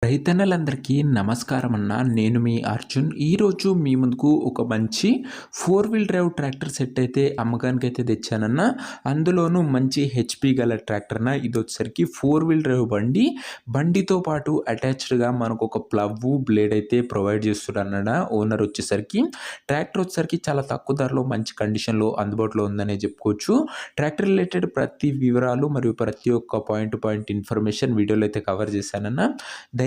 రైతన్నలందరికీ నమస్కారం అన్న. నేను మీ అర్జున్. ఈరోజు మీ ముందుకు ఒక మంచి 4 వీల్ డ్రైవ్ ట్రాక్టర్ సెట్ అయితే అమ్మకానికైతే తెచ్చానన్న. అందులోనూ మంచి హెచ్‌పి గల ట్రాక్టర్ అన్న. ఇదొచ్చేసరికి 4 వీల్ డ్రైవ్ బండి. బండితో పాటు అటాచ్డ్‌గా మనకొక ప్లవ్వు, బ్లేడ్ అయితే ప్రొవైడ్ చేస్తున్నాడన్న ఓనర్ వచ్చేసరికి. ట్రాక్టర్ వచ్చేసరికి చాలా తక్కువ ధరలో మంచి కండిషన్‌లో అందుబాటులో ఉందనే చెప్పుకోవచ్చు. ట్రాక్టర్ రిలేటెడ్ ప్రతి వివరాలు మరియు ప్రతి ఒక్క పాయింట్ ఇన్ఫర్మేషన్ వీడియోలో అయితే కవర్ చేశానన్న.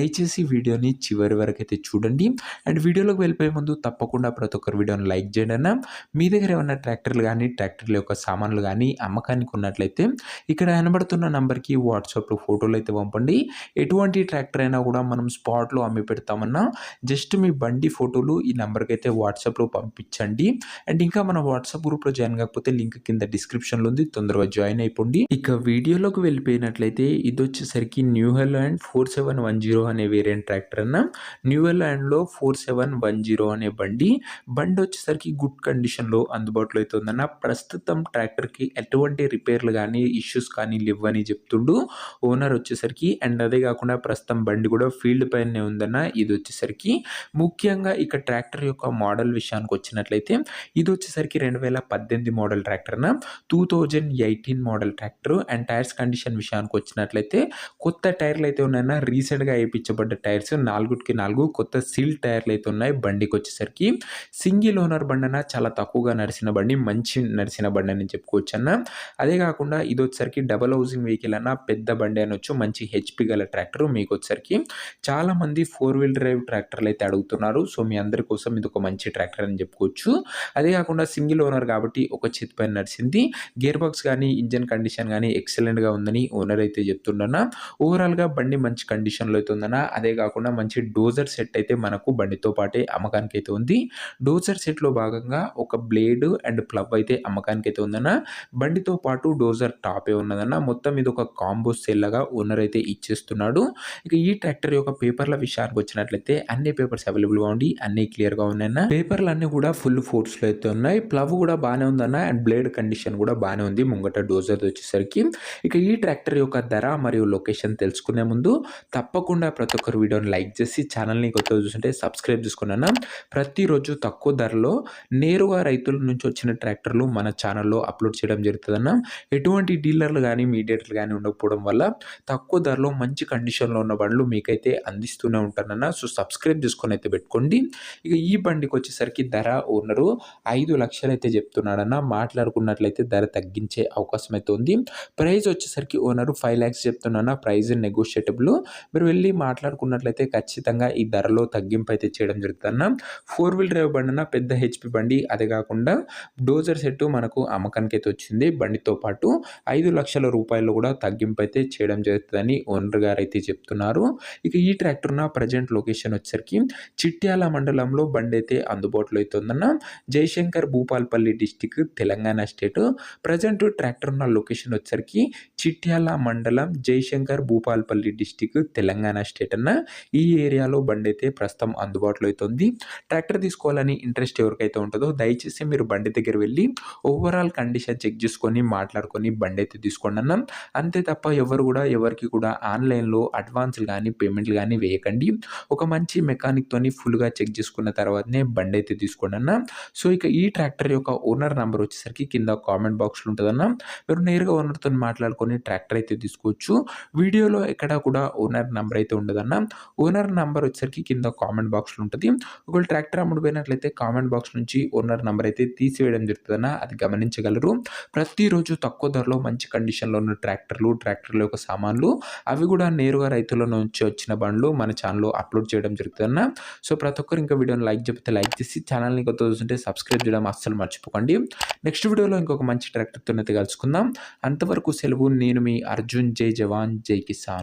దయచేసి వీడియోని చివరి వరకు అయితే చూడండి. అండ్ వీడియోలోకి వెళ్ళిపోయే ముందు తప్పకుండా ప్రతి ఒక్కరు వీడియోని లైక్ చేయండి అన్న. మీ దగ్గర ఏమన్నా ట్రాక్టర్లు కానీ ట్రాక్టర్ల యొక్క సామాన్లు కానీ అమ్మకానికి ఉన్నట్లయితే ఇక్కడ కనబడుతున్న నంబర్కి వాట్సాప్లో ఫోటోలు అయితే పంపండి. ఎటువంటి ట్రాక్టర్ అయినా కూడా మనం స్పాట్లో అమ్మి పెడతామన్నా. జస్ట్ మీ బండి ఫోటోలు ఈ నెంబర్కి అయితే వాట్సాప్లో పంపించండి. అండ్ ఇంకా మన వాట్సాప్ గ్రూప్లో జాయిన్ కాకపోతే లింక్ కింద డిస్క్రిప్షన్లో ఉంది, తొందరగా జాయిన్ అయిపోండి. ఇక వీడియోలోకి వెళ్ళిపోయినట్లయితే ఇది వచ్చేసరికి న్యూ హాలాండ్ 4710 అనే వేరియంట్ ట్రాక్టర్ అన్న. న్యూ హాలాండ్లో 4710 అనే బండి వచ్చేసరికి గుడ్ కండిషన్లో అందుబాటులో అయితే ఉందన్న. ప్రస్తుతం ట్రాక్టర్కి ఎటువంటి రిపేర్లు కానీ ఇష్యూస్ కానీ లేవని చెప్తుండు ఓనర్ వచ్చేసరికి. అండ్ అదే కాకుండా ప్రస్తుతం బండి కూడా ఫీల్డ్ పైనే ఉందన్న. ఇది వచ్చేసరికి ముఖ్యంగా ఇక ట్రాక్టర్ యొక్క మోడల్ విషయానికి వచ్చినట్లయితే ఇది వచ్చేసరికి 2018 మోడల్ ట్రాక్టర్ అన్న. 2018 model tractor. And tyres condition విషయానికి వచ్చినట్లయితే కొత్త టైర్లు అయితే ఉన్నాయన్న. రీసెంట్గా వేయించబడ్డ టైర్స్ 4కి 4 కొత్త సీల్ టైర్లు అయితే ఉన్నాయి బండికి వచ్చేసరికి. సింగిల్ ఓనర్ బండి అన్న, చాలా తక్కువగా నడిచిన బండి, మంచి నడిచిన బండి అని చెప్పుకోవచ్చు అన్న. అదే కాకుండా ఇది వచ్చేసరికి డబల్ హౌసింగ్ వెహికల్ అన్న, పెద్ద బండి అనొచ్చు, మంచి హెచ్‌పి గల ట్రాక్టర్. మీకు వచ్చేసరికి చాలా మంది 4 వీల్ డ్రైవ్ ట్రాక్టర్లు అయితే అడుగుతున్నారు. సో మీ అందరి కోసం ఇది ఒక మంచి ట్రాక్టర్ అని చెప్పుకోవచ్చు. అదే కాకుండా సింగిల్ ఓనర్ కాబట్టి ఒక చేతి పైన నడిచింది. గేర్ బాక్స్ కానీ ఇంజన్ కండిషన్ కానీ ఎక్సలెంట్గా ఉందని ఓనర్ అయితే చెప్తుండన్న. ఓవరాల్గా బండి మంచి కండిషన్లో అయితే ఉందన్న. అదే కాకుండా మంచి డోజర్ సెట్ అయితే మనకు బండితో పాటే అమ్మకానికి అయితే ఉంది. డోజర్ సెట్లో భాగంగా ఒక బ్లేడ్ అండ్ ప్లవ్ అయితే అమ్మకానికి అయితే ఉందన్న. బండితో పాటు డోజర్ టాపే ఉన్నదన్న. మొత్తం ఇది ఒక కాంబో సేల్ లాగా ఓనర్ అయితే ఇచ్చేస్తున్నాడు. ఇక ఈ ట్రాక్టర్ యొక్క పేపర్ల విషయానికి వచ్చినట్లయితే అన్ని పేపర్స్ అవైలబుల్గా ఉండి అన్ని క్లియర్గా ఉన్నాయన్న. పేపర్లు అన్ని కూడా ఫుల్ ఫోర్స్లో అయితే ఉన్నాయి. ప్లవ్ కూడా బాగానే ఉందన్న. అండ్ బ్లేడ్ కండిషన్ కూడా బాగానే ఉంది ముంగట డోజర్ వచ్చేసరికి. ఇక ఈ ట్రాక్టర్ యొక్క ధర మరియు లొకేషన్ తెలుసుకునే ముందు తప్పకుండా ప్రతి ఒక్కరు వీడియోని లైక్ చేసి ఛానల్ని కొత్తగా చూస్తుంటే సబ్స్క్రైబ్ చేసుకున్నాను. ప్రతిరోజు తక్కువ ధరలో నేరుగా రైతుల నుంచి వచ్చిన ట్రాక్టర్లు మన ఛానల్లో అప్లోడ్ చేయడం జరుగుతుందన్న. ఎటువంటి డీలర్లు కానీ మీడియేటర్లు కానీ ఉండకపోవడం వల్ల తక్కువ ధరలో మంచి కండిషన్లో ఉన్న బండ్లు మీకైతే అందిస్తూనే ఉంటానన్న. సో సబ్స్క్రైబ్ చేసుకొని అయితే పెట్టుకోండి. ఇక ఈ బండికి వచ్చేసరికి ధర ఓనరు 5 లక్షలు అయితే చెప్తున్నాడన్న. మాట్లాడుకున్నట్లయితే ధర తగ్గించే అవకాశం అయితే ఉంది. ప్రైస్ వచ్చేసరికి ఓనరు 5 lakhs చెప్తున్నా. ప్రైస్ నెగోషియేటబుల్. మీరు వెళ్ళి మాట్లాడుకున్నట్లయితే ఖచ్చితంగా ఈ ధరలో తగ్గింపు అయితే చేయడం జరుగుతుందన్న. 4 వీల్ డ్రైవ్ బండి అన్న, పెద్ద హెచ్‌పి బండి. అదే కాకుండా డోజర్ సెట్ మనకు అమ్మకానికి అయితే వచ్చింది. బండితో పాటు 5 లక్షల రూపాయలు కూడా తగ్గింపు అయితే చేయడం జరుగుతుందని ఓనర్ గారు అయితే చెప్తున్నారు. ఇక ఈ ట్రాక్టర్ ఉన్న ప్రజెంట్ లొకేషన్ వచ్చేసరికి చిట్యాల మండలంలో బండి అయితే అందుబాటులో అయితే ఉందన్న. Jayashankar Bhupalpally district, Telangana state. Present tractor ఉన్న లొకేషన్ వచ్చేసరికి చిట్యాల మండలం, జయశంకర్ భూపాల్పల్లి డిస్టిక్, తెలంగాణ స్టేట్ అన్న. ఈ ఏరియాలో బండి అయితే ప్రస్తుతం అందుబాటులో అయితే ఉంది. ట్రాక్టర్ తీసుకోవాలని ఇంట్రెస్ట్ ఎవరికైతే ఉంటుందో దయచేసి మీరు బండి దగ్గర వెళ్ళి ఓవరాల్ కండిషన్ చెక్ చేసుకొని మాట్లాడుకొని బండి అయితే తీసుకోండి అన్న. అంతే తప్ప ఎవరికి కూడా ఆన్లైన్లో అడ్వాన్స్లు కానీ పేమెంట్లు కానీ వేయకండి. ఒక మంచి మెకానిక్తోని ఫుల్గా చెక్ చేసుకున్న తర్వాతనే బండి అయితే తీసుకోండి అన్న. సో ఇక ఈ ట్రాక్టర్ యొక్క ఓనర్ నెంబర్ వచ్చేసరికి కింద కామెంట్ బాక్స్లో ఉంటుందన్న. మీరు నేరుగా ఓనర్తో మాట్లాడుకొని ట్రాక్టర్ అయితే తీసుకోవచ్చు. వీడియోలో ఎక్కడ కూడా ఓనర్ నెంబర్ అయితే ఉండదన్న. ఓనర్ నెంబర్ వచ్చేసరికి కింద కామెంట్ బాక్స్లో ఉంటుంది. ఒకవేళ ట్రాక్టర్ అమ్ముడుపోయినట్లయితే కామెంట్ బాక్స్ నుంచి ఓనర్ నెంబర్ అయితే తీసివేయడం జరుగుతుందన్న. అది గమనించగలరు. ప్రతిరోజు తక్కువ ధరలో మంచి కండిషన్లో ఉన్న ట్రాక్టర్ల యొక్క సామాన్లు, అవి కూడా నేరుగా రైతుల నుంచి వచ్చిన బండ్లు మన ఛానల్లో అప్లోడ్ చేయడం జరుగుతుందన్న. సో ప్రతి ఒక్కరు ఇంకా వీడియోని లైక్ చెప్తే లైక్ చేసి ఛానల్ని కొత్త చూస్తుంటే సబ్స్క్రైబ్ చేయడం అస్సలు మర్చిపోకండి. నెక్స్ట్ వీడియోలో ఇంకొక మంచి ట్రాక్టర్తో అయితే కలుసుకుందాం. అంతవరకు సెలవు. నేను మీ అర్జున్. జై జవాన్ జై కిసాన్.